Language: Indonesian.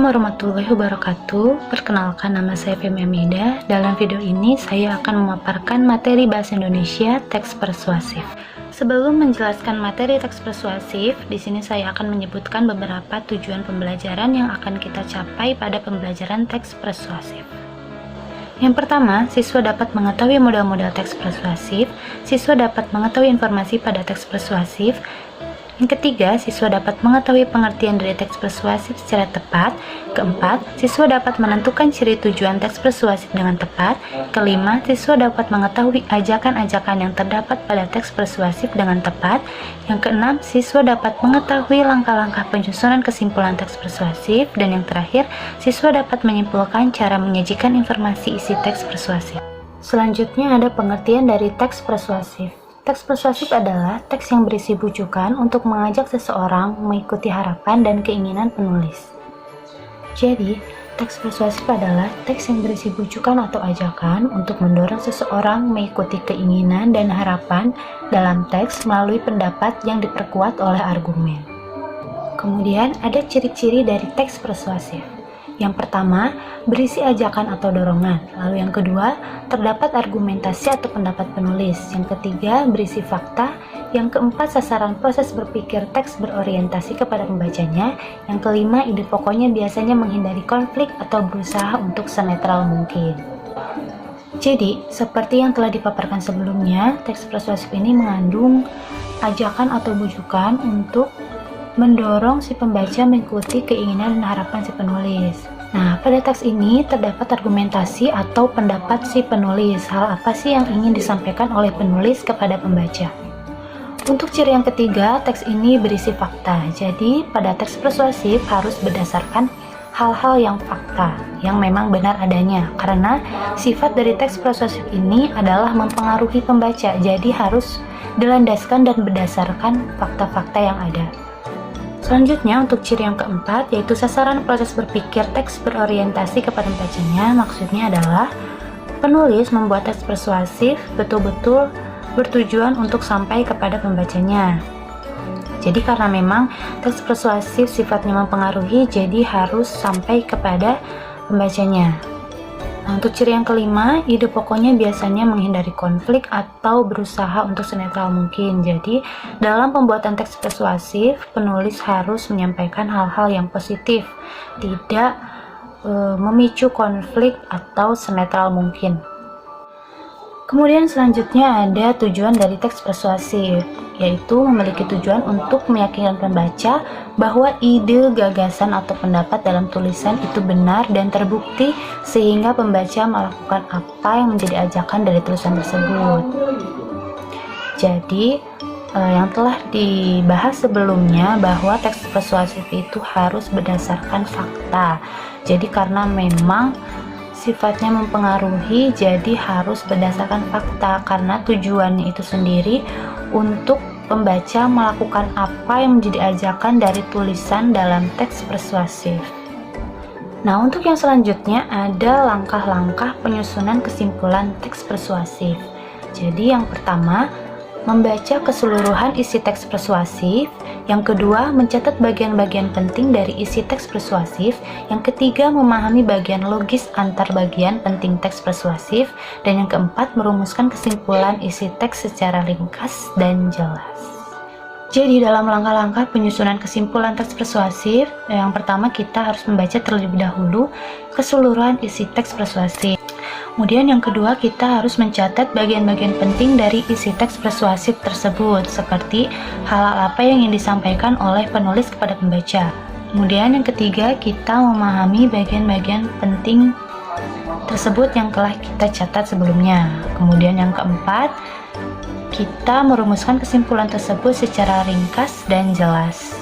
Assalamualaikum warahmatullahi wabarakatuh. Perkenalkan, nama saya Femi Amida. Dalam video ini saya akan memaparkan materi bahasa Indonesia teks persuasif. Sebelum menjelaskan materi teks persuasif, di sini saya akan menyebutkan beberapa tujuan pembelajaran yang akan kita capai pada pembelajaran teks persuasif. Yang pertama, siswa dapat mengetahui modal-modal teks persuasif. Siswa dapat mengetahui informasi pada teks persuasif. Yang ketiga, siswa dapat mengetahui pengertian dari teks persuasif secara tepat. Keempat, siswa dapat menentukan ciri tujuan teks persuasif dengan tepat. Kelima, siswa dapat mengetahui ajakan-ajakan yang terdapat pada teks persuasif dengan tepat. Yang keenam, siswa dapat mengetahui langkah-langkah penyusunan kesimpulan teks persuasif. Dan yang terakhir, siswa dapat menyimpulkan cara menyajikan informasi isi teks persuasif. Selanjutnya ada pengertian dari teks persuasif. Teks persuasif adalah teks yang berisi bujukan untuk mengajak seseorang mengikuti harapan dan keinginan penulis. Jadi, teks persuasif adalah teks yang berisi bujukan atau ajakan untuk mendorong seseorang mengikuti keinginan dan harapan dalam teks melalui pendapat yang diperkuat oleh argumen. Kemudian, ada ciri-ciri dari teks persuasif. Yang pertama, berisi ajakan atau dorongan. Lalu yang kedua, terdapat argumentasi atau pendapat penulis. Yang ketiga, berisi fakta. Yang keempat, sasaran proses berpikir teks berorientasi kepada pembacanya. Yang kelima, ide pokoknya biasanya menghindari konflik atau berusaha untuk senetral mungkin. Jadi, seperti yang telah dipaparkan sebelumnya, teks persuasif ini mengandung ajakan atau bujukan untuk mendorong si pembaca mengikuti keinginan dan harapan si penulis. Nah, pada teks ini terdapat argumentasi atau pendapat si penulis. Hal apa sih yang ingin disampaikan oleh penulis kepada pembaca? Untuk ciri yang ketiga, teks ini berisi fakta. Jadi, pada teks persuasif harus berdasarkan hal-hal yang fakta, yang memang benar adanya. Karena sifat dari teks persuasif ini adalah mempengaruhi pembaca. Jadi, harus dilandaskan dan berdasarkan fakta-fakta yang ada. Selanjutnya, untuk ciri yang keempat, yaitu sasaran proses berpikir teks berorientasi kepada pembacanya. Maksudnya adalah penulis membuat teks persuasif betul-betul bertujuan untuk sampai kepada pembacanya. Jadi karena memang teks persuasif sifatnya mempengaruhi, jadi harus sampai kepada pembacanya. Nah, untuk ciri yang kelima, ide pokoknya biasanya menghindari konflik atau berusaha untuk senetral mungkin. Jadi, dalam pembuatan teks persuasif, penulis harus menyampaikan hal-hal yang positif, tidak memicu konflik atau senetral mungkin. Kemudian selanjutnya ada tujuan dari teks persuasif, yaitu memiliki tujuan untuk meyakinkan pembaca bahwa ide, gagasan, atau pendapat dalam tulisan itu benar dan terbukti sehingga pembaca melakukan apa yang menjadi ajakan dari tulisan tersebut. Jadi, yang telah dibahas sebelumnya bahwa teks persuasif itu harus berdasarkan fakta. Jadi karena memang sifatnya mempengaruhi, jadi harus berdasarkan fakta karena tujuannya itu sendiri untuk pembaca melakukan apa yang menjadi ajakan dari tulisan dalam teks persuasif. Nah, untuk yang selanjutnya ada langkah-langkah penyusunan kesimpulan teks persuasif. Jadi yang pertama, membaca keseluruhan isi teks persuasif. Yang kedua, mencatat bagian-bagian penting dari isi teks persuasif. Yang ketiga, memahami bagian logis antar bagian penting teks persuasif. Dan yang keempat, merumuskan kesimpulan isi teks secara ringkas dan jelas. Jadi dalam langkah-langkah penyusunan kesimpulan teks persuasif, yang pertama kita harus membaca terlebih dahulu keseluruhan isi teks persuasif. Kemudian yang kedua, kita harus mencatat bagian-bagian penting dari isi teks persuasif tersebut, seperti hal-hal apa yang ingin disampaikan oleh penulis kepada pembaca. Kemudian yang ketiga, kita memahami bagian-bagian penting tersebut yang telah kita catat sebelumnya. Kemudian yang keempat, kita merumuskan kesimpulan tersebut secara ringkas dan jelas.